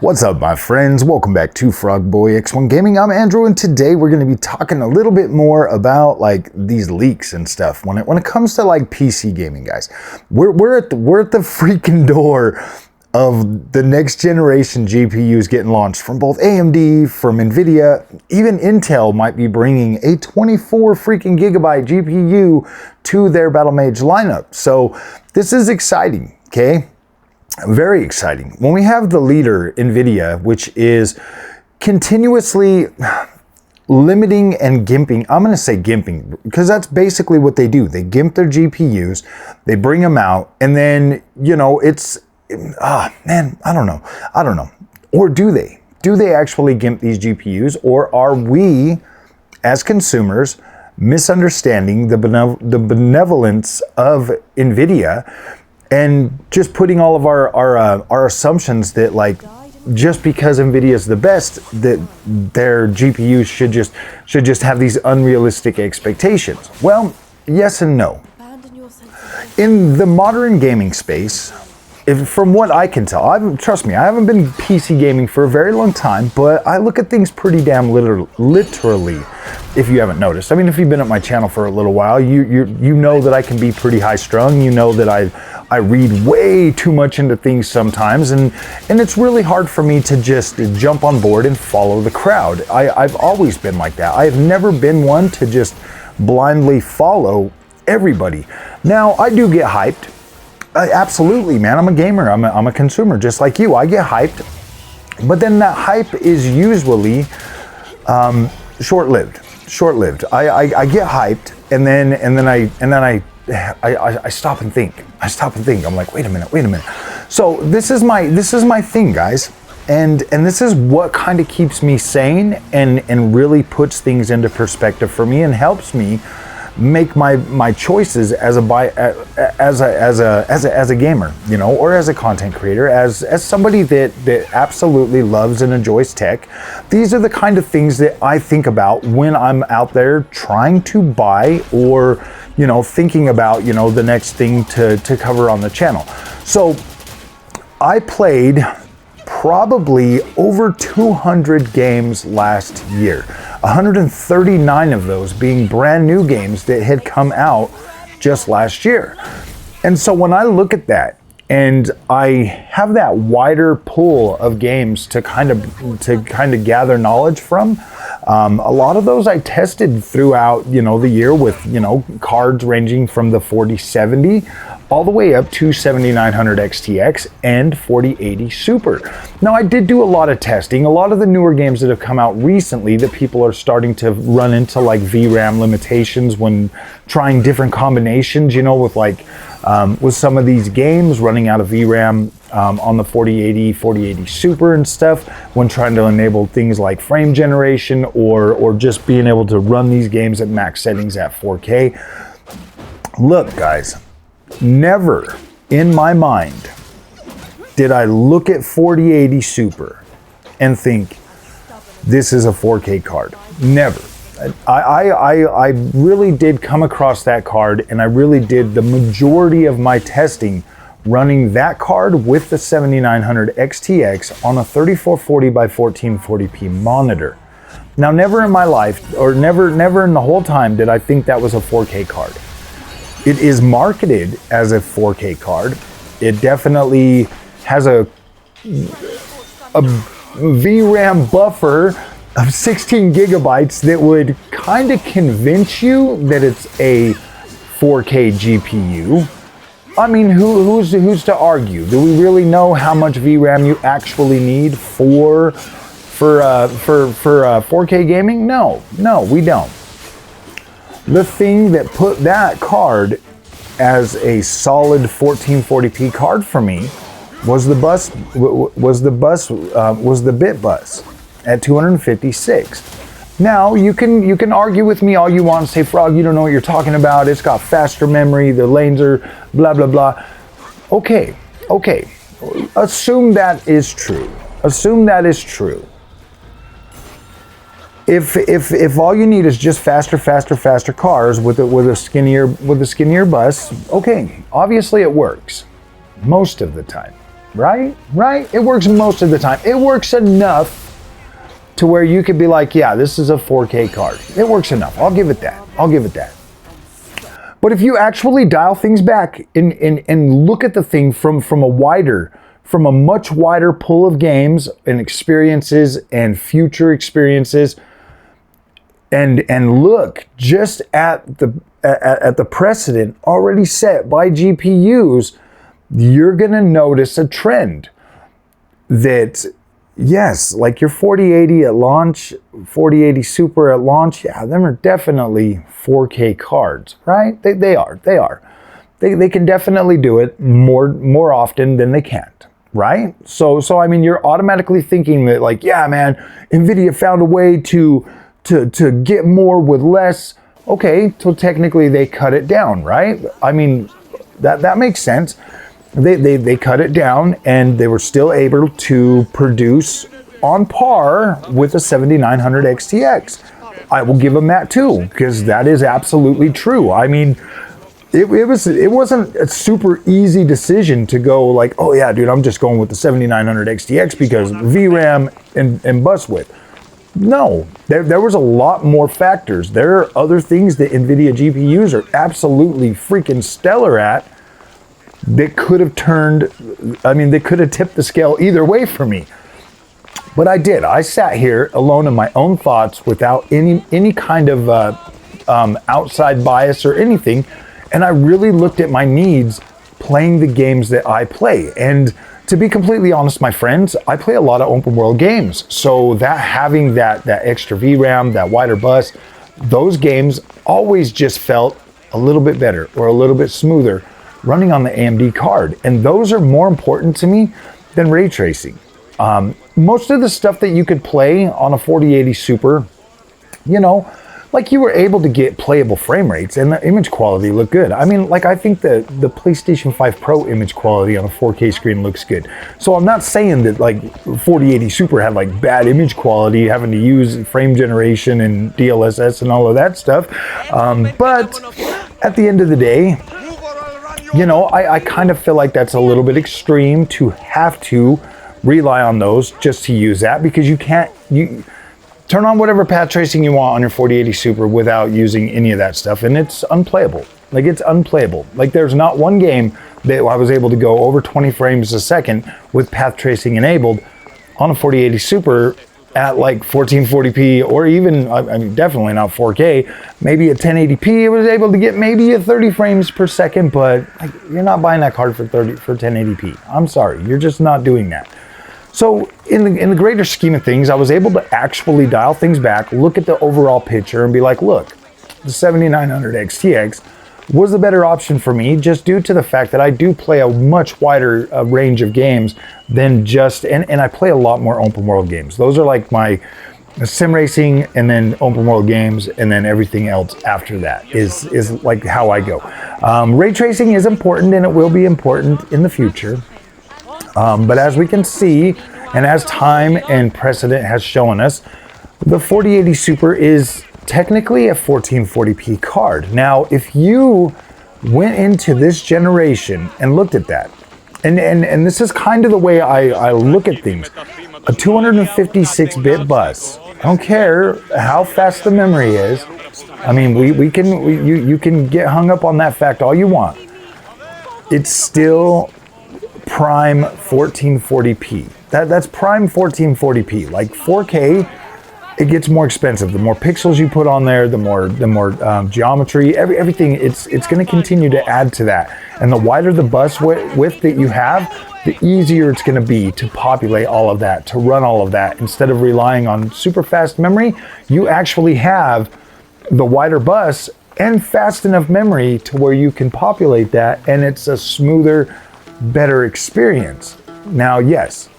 What's up, my friends? Welcome back to Frogboy X1 Gaming. I'm Andrew, and today we're going to be talking a little bit more about like these leaks and stuff. When it comes to like PC gaming, guys, we're at the freaking door of the next generation GPUs getting launched from both AMD, from Nvidia. Even Intel might be bringing a 24 freaking gigabyte GPU to their Battlemage lineup. So this is exciting, okay? Very exciting. When we have the leader, Nvidia, which is continuously limiting and gimping. I'm going to say gimping because that's basically what they do. They gimp their GPUs, they bring them out, and then, you know, it's, man, I don't know. Or do they? Do they actually gimp these GPUs, or are we, as consumers, misunderstanding the benevolence of Nvidia and just putting all of our assumptions that, like, just because Nvidia is the best, that their GPUs should just have these unrealistic expectations? Well, yes and no. In the modern gaming space, from what I can tell, trust me, I haven't been PC gaming for a very long time, but I look at things pretty damn literally. If you haven't noticed, I mean, if you've been at my channel for a little while, you know that I can be pretty high strung. You know that I read way too much into things sometimes, and it's really hard for me to just jump on board and follow the crowd. I've always been like that. I've never been one to just blindly follow everybody. Now, I do get hyped. Absolutely, man. I'm a gamer. I'm a consumer, just like you. I get hyped, but then that hype is usually short-lived. I get hyped, and then I stop and think. I'm like, wait a minute. So this is my thing, guys, and this is what kind of keeps me sane and really puts things into perspective for me and helps me make my choices as a gamer, you know, or as a content creator, as somebody that absolutely loves and enjoys tech. These are the kind of things that I think about when I'm out there trying to buy, or, you know, thinking about, you know, the next thing to cover on the channel. So I played probably over 200 games last year, 139 of those being brand new games that had come out just last year. And so when I look at that and I have that wider pool of games to kind of gather knowledge from, a lot of those I tested throughout, you know, the year with, you know, cards ranging from the 4070 all the way up to 7900 XTX and 4080 Super. Now, I did do a lot of testing. A lot of the newer games that have come out recently that people are starting to run into, like, VRAM limitations when trying different combinations, you know, with like with some of these games running out of VRAM on the 4080 Super and stuff, when trying to enable things like frame generation or just being able to run these games at max settings at 4K. Look, guys, never in my mind did I look at 4080 Super and think this is a 4K card. Never. I really did come across that card, and I really did the majority of my testing running that card with the 7900 XTX on a 3440 by 1440p monitor. Now, never in my life, or never in the whole time, did I think that was a 4K card. It is marketed as a 4K card. It definitely has a VRAM buffer of 16 gigabytes that would kind of convince you that it's a 4K GPU. I mean, who's to argue? Do we really know how much VRAM you actually need for 4K gaming? No, we don't. The thing that put that card as a solid 1440p card for me was the bit bus at 256. Now, you can argue with me all you want and say, Frog, you don't know what you're talking about. It's got faster memory. The lanes are blah, blah, blah. Okay. Assume that is true. If all you need is just faster cars with a skinnier bus, okay, obviously it works most of the time. right? Right? It works most of the time. It works enough to where you could be like, yeah, this is a 4K card. It works enough. I'll give it that. I'll give it that. But if you actually dial things back and look at the thing from a much wider pool of games and experiences and future experiences, and look just at the precedent already set by GPUs, you're gonna notice a trend that, yes, like your 4080 at launch, 4080 Super at launch, yeah, them are definitely 4K cards, right? They are. They can definitely do it more often than they can't, right? So I mean, you're automatically thinking that, like, yeah, man, Nvidia found a way to get more with less. Okay, so technically they cut it down, right? I mean, that makes sense. They cut it down, and they were still able to produce on par with a 7900 XTX. I will give them that too, because that is absolutely true. I mean, it wasn't a super easy decision to go like, oh yeah, dude, I'm just going with the 7900 XTX because VRAM and bus width. No, there was a lot more factors. There are other things that NVIDIA GPUs are absolutely freaking stellar at that could have they could have tipped the scale either way for me. But I did. I sat here alone in my own thoughts without any kind of outside bias or anything, and I really looked at my needs playing the games that I play. And to be completely honest, my friends, I play a lot of open world games. So that having that extra VRAM, that wider bus, those games always just felt a little bit better or a little bit smoother running on the AMD card. And those are more important to me than ray tracing. Most of the stuff that you could play on a 4080 Super, you know, like you were able to get playable frame rates and the image quality looked good. I mean, like I think the PlayStation 5 Pro image quality on a 4K screen looks good. So I'm not saying that like 4080 Super had like bad image quality, having to use frame generation and DLSS and all of that stuff. But at the end of the day, you know, I kind of feel like that's a little bit extreme to have to rely on those just to use that, because you turn on whatever path tracing you want on your 4080 Super without using any of that stuff, and it's unplayable. Like, it's unplayable. Like, there's not one game that I was able to go over 20 frames a second with path tracing enabled on a 4080 Super at like 1440p, or even, I mean, definitely not 4K, maybe at 1080p. It was able to get maybe at 30 frames per second, but like, you're not buying that card for 1080p. I'm sorry, you're just not doing that. So in the greater scheme of things, I was able to actually dial things back, look at the overall picture, and be like, look, the 7900 XTX was the better option for me, just due to the fact that I do play a much wider range of games than just, and I play a lot more open world games. Those are like my sim racing, and then open world games, and then everything else after that is like how I go. Ray tracing is important, and it will be important in the future. But as we can see, and as time and precedent has shown us, the 4080 Super is technically a 1440p card. Now, if you went into this generation and looked at that, and this is kind of the way I look at things, a 256-bit bus, I don't care how fast the memory is. I mean, you can get hung up on that fact all you want. It's still prime 1440p. That's prime 1440p. Like 4K, it gets more expensive. The more pixels you put on there, the more geometry, everything. It's going to continue to add to that. And the wider the bus width that you have, the easier it's going to be to populate all of that, to run all of that. Instead of relying on super fast memory, you actually have the wider bus and fast enough memory to where you can populate that, and it's a smoother, better experience. Now, yes,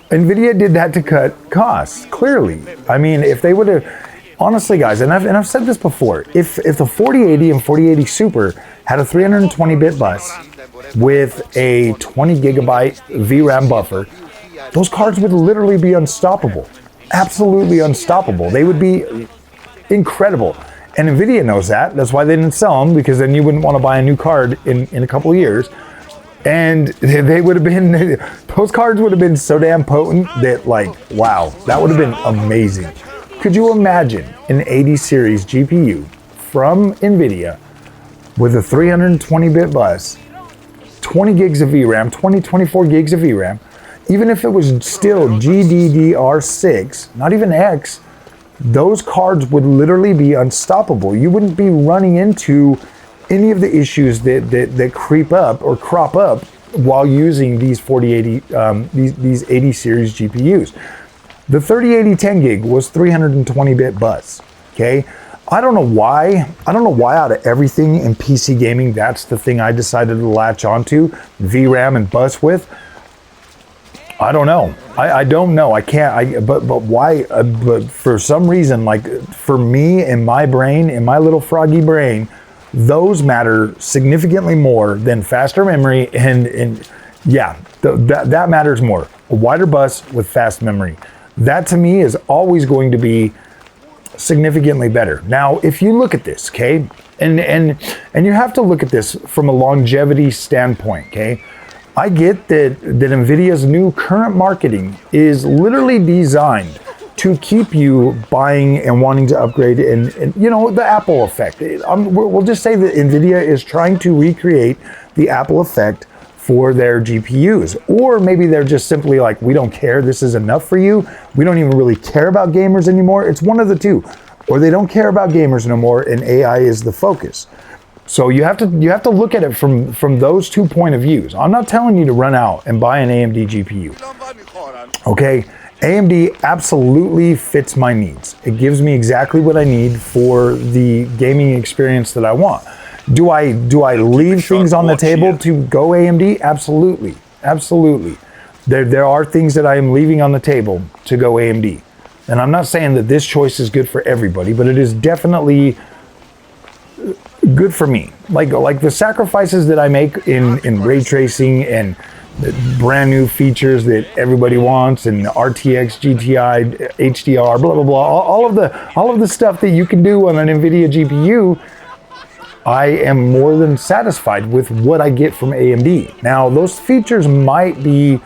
Nvidia did that to cut costs, clearly. I mean, if they would have, honestly guys, and I've said this before, if the 4080 and 4080 Super had a 320-bit bus with a 20 gigabyte VRAM buffer, those cards would literally be unstoppable. Absolutely unstoppable. They would be incredible. And Nvidia knows that. That's why they didn't sell them, because then you wouldn't want to buy a new card in a couple of years. And they would have been, those cards would have been so damn potent that, like, wow, that would have been amazing. Could you imagine an 80 series GPU from Nvidia with a 320-bit bus, 20 gigs of VRAM, 24 gigs of VRAM, even if it was still GDDR6, not even X, those cards would literally be unstoppable. You wouldn't be running into any of the issues that creep up or crop up while using these 4080, these 80 series GPUs. The 3080 10 gig was 320-bit bus, okay? I don't know why out of everything in PC gaming, that's the thing I decided to latch onto, VRAM and bus width. I don't know. I don't know. I can't. But why? But for some reason, like for me in my brain, in my little froggy brain, those matter significantly more than faster memory. And yeah, that matters more. A wider bus with fast memory. That to me is always going to be significantly better. Now, if you look at this, okay, and you have to look at this from a longevity standpoint, okay. I get that Nvidia's new current marketing is literally designed to keep you buying and wanting to upgrade, and you know, the Apple effect. We'll just say that Nvidia is trying to recreate the Apple effect for their GPUs. Or maybe they're just simply like, we don't care, this is enough for you. We don't even really care about gamers anymore. It's one of the two. Or they don't care about gamers no more and AI is the focus. So you have to look at it from those 2 point of views. I'm not telling you to run out and buy an AMD GPU. Okay, AMD absolutely fits my needs. It gives me exactly what I need for the gaming experience that I want. Do I leave things on the table to go AMD? Absolutely, absolutely. There are things that I am leaving on the table to go AMD. And I'm not saying that this choice is good for everybody, but it is definitely good for me. Like the sacrifices that I make in ray tracing and the brand new features that everybody wants, and RTX, GTI, HDR, blah blah blah, all of the stuff that you can do on an Nvidia GPU, I am more than satisfied with what I get from AMD. Now, those features might be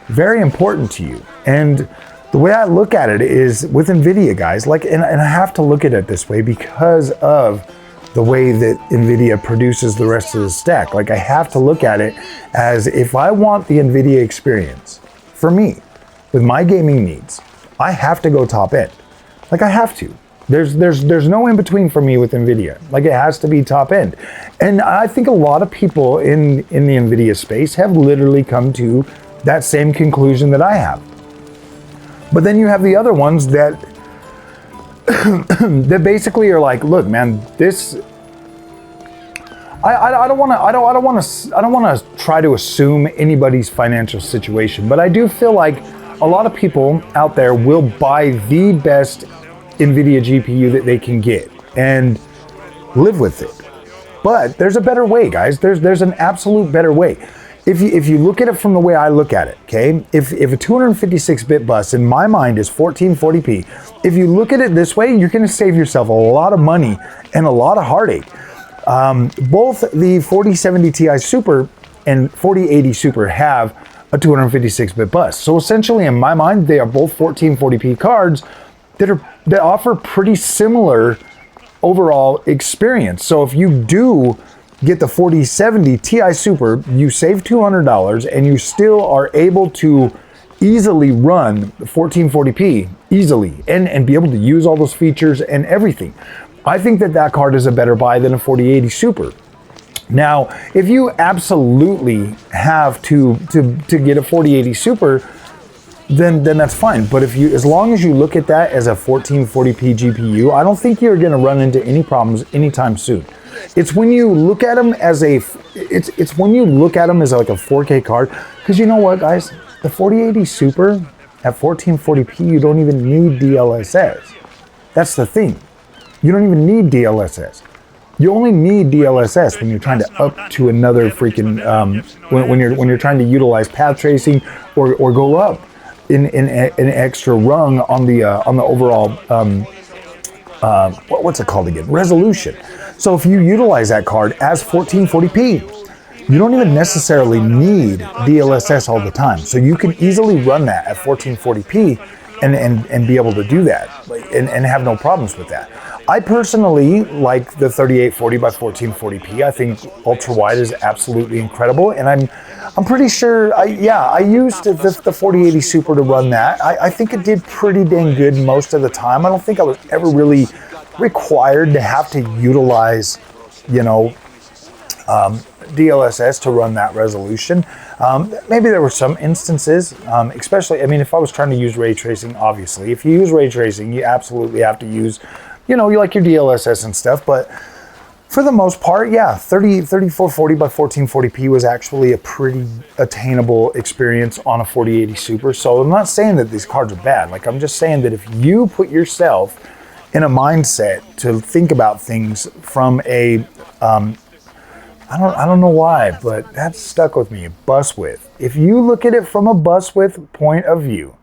very important to you, and the way I look at it is with Nvidia, guys, like, and I have to look at it this way because of the way that Nvidia produces the rest of the stack. Like, I have to look at it as, if I want the Nvidia experience for me with my gaming needs, I have to go top end. Like, I have to. There's no in between for me with Nvidia. Like, it has to be top end. And I think a lot of people in the Nvidia space have literally come to that same conclusion that I have. But then you have the other ones that that basically are like, look, man, this. I don't want to try to assume anybody's financial situation, but I do feel like a lot of people out there will buy the best Nvidia GPU that they can get and live with it. But there's a better way, guys. There's an absolute better way. If you look at it from the way I look at it, okay? If a 256-bit bus in my mind is 1440p, if you look at it this way, you're gonna save yourself a lot of money and a lot of heartache. Both the 4070 Ti Super and 4080 Super have a 256-bit bus. So essentially, in my mind, they are both 1440p cards that offer pretty similar overall experience. So if you do get the 4070 Ti Super, you save $200 and you still are able to easily run 1440p easily and be able to use all those features and everything. I think that card is a better buy than a 4080 Super. Now, if you absolutely have to get a 4080 Super, then that's fine. But as long as you look at that as a 1440p GPU, I don't think you're gonna run into any problems anytime soon. It's when you look at them as it's when you look at them as like a 4K card, because you know what, guys, the 4080 Super at 1440p, you don't even need DLSS. That's the thing. You don't even need DLSS. You only need DLSS when you're trying to up to another freaking when you're trying to utilize path tracing or go up in an extra rung on the overall what's it called again? Resolution. So if you utilize that card as 1440p, you don't even necessarily need DLSS all the time. So you can easily run that at 1440p and be able to do that and have no problems with that. I personally like the 3840 by 1440p. I think ultra wide is absolutely incredible, and I'm pretty sure I used the 4080 Super to run that. I think it did pretty dang good most of the time. I don't think I was ever really required to have to utilize, you know, DLSS to run that resolution. Maybe there were some instances, especially, I mean, if I was trying to use ray tracing, obviously, if you use ray tracing, you absolutely have to use, you know, you like your DLSS and stuff, but for the most part, yeah, 3440 by 1440p was actually a pretty attainable experience on a 4080 Super. So I'm not saying that these cards are bad. Like, I'm just saying that if you put yourself in a mindset to think about things from a, I don't know why, but that's stuck with me, bus width. If you look at it from a bus width point of view,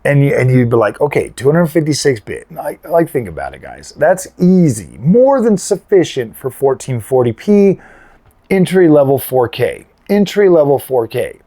and you'd be like, okay, 256-bit. Like, think about it, guys. That's easy. More than sufficient for 1440p, entry-level 4K. Entry-level 4K.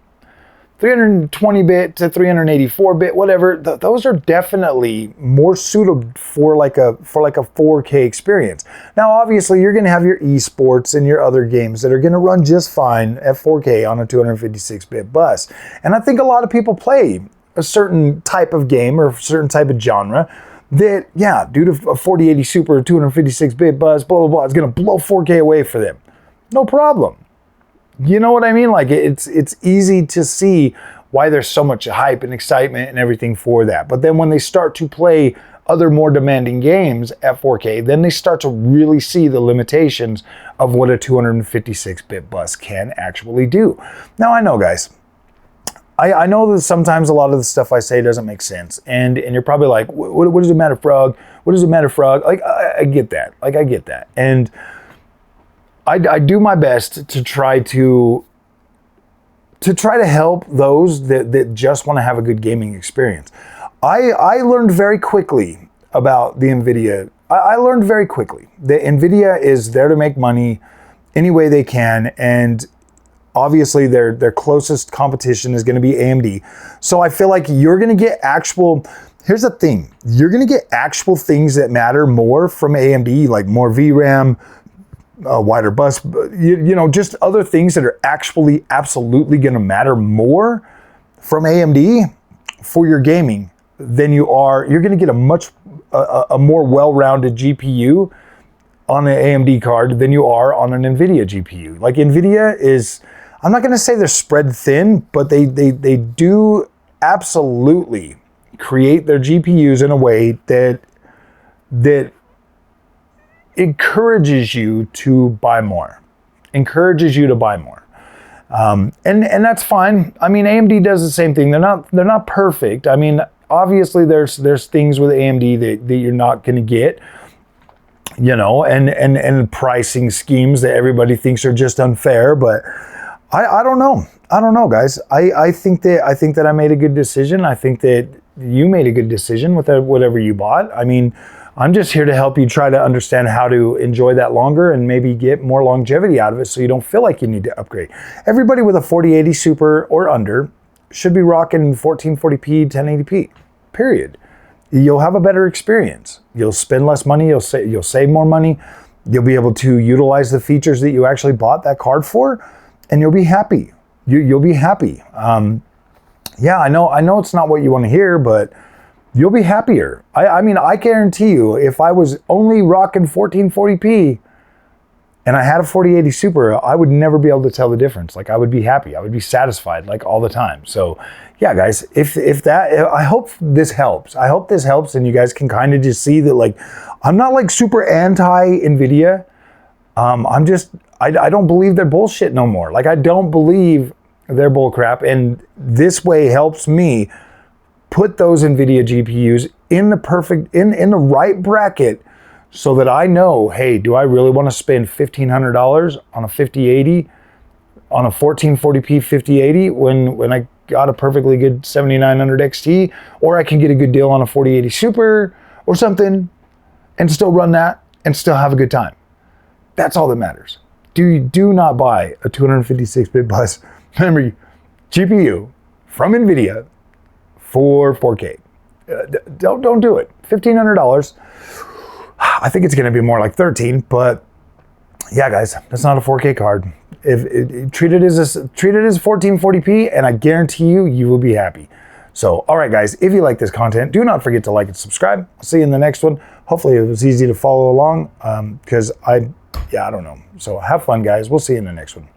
320-bit to 384-bit, whatever. Those are definitely more suited for like a 4K experience. Now, obviously, you're going to have your esports and your other games that are going to run just fine at 4K on a 256-bit bus. And I think a lot of people play a certain type of game or a certain type of genre that, yeah, due to a 4080 Super 256-bit bus, blah, blah, blah, it's going to blow 4K away for them. No problem. You know what I mean? Like, it's easy to see why there's so much hype and excitement and everything for that. But then when they start to play other more demanding games at 4K, then they start to really see the limitations of what a 256-bit bus can actually do. Now, I know, guys, I know that sometimes a lot of the stuff I say doesn't make sense, and you're probably like, what does it matter, Frog? What does it matter, Frog? Like, I get that. Like, I get that. And I do my best to try to help those that just want to have a good gaming experience. I learned very quickly about the Nvidia. I learned very quickly that Nvidia is there to make money any way they can, and obviously their closest competition is going to be AMD. So I feel like you're going to get actual. Here's the thing: you're going to get actual things that matter more from AMD, like more VRAM. Wider bus, you know, just other things that are actually absolutely going to matter more from AMD for your gaming than you're going to get a more well-rounded GPU on an AMD card than you are on an Nvidia GPU. Like, Nvidia is, I'm not going to say they're spread thin, but they do absolutely create their GPUs in a way that encourages you to buy more. And that's fine. I mean, AMD does the same thing. They're not perfect. I mean, obviously there's things with AMD that you're not going to get, you know, and pricing schemes that everybody thinks are just unfair, but I don't know. I don't know, guys. I think that I made a good decision. I think that you made a good decision with whatever you bought. I mean, I'm just here to help you try to understand how to enjoy that longer and maybe get more longevity out of it so you don't feel like you need to upgrade. Everybody with a 4080 Super or under should be rocking 1440p, 1080p, period. You'll have a better experience. You'll spend less money, you'll save more money, you'll be able to utilize the features that you actually bought that card for, and you'll be happy. You'll be happy. Yeah, I know it's not what you want to hear, but you'll be happier. I mean, I guarantee you, if I was only rocking 1440p and I had a 4080 Super, I would never be able to tell the difference. Like, I would be happy. I would be satisfied, like, all the time. So, yeah, guys, I hope this helps. I hope this helps, and you guys can kind of just see that, like, I'm not, like, super anti-Nvidia. I don't believe they're bullshit no more. Like, I don't believe they're bullcrap, and this way helps me put those Nvidia GPUs in the right bracket so that I know, hey, do I really want to spend $1,500 on a 5080, on a 1440p 5080 when I got a perfectly good 7900 XT, or I can get a good deal on a 4080 Super or something and still run that and still have a good time. That's all that matters. do not buy a 256-bit bus memory GPU from Nvidia for 4K. Don't do it. $1,500. I think it's going to be more like 13, but yeah, guys, that's not a 4K card. Treat it as 1440p, and I guarantee you will be happy. So, all right, guys, if you like this content, do not forget to like and subscribe. I'll see you in the next one. Hopefully, it was easy to follow along because I don't know. So, have fun, guys. We'll see you in the next one.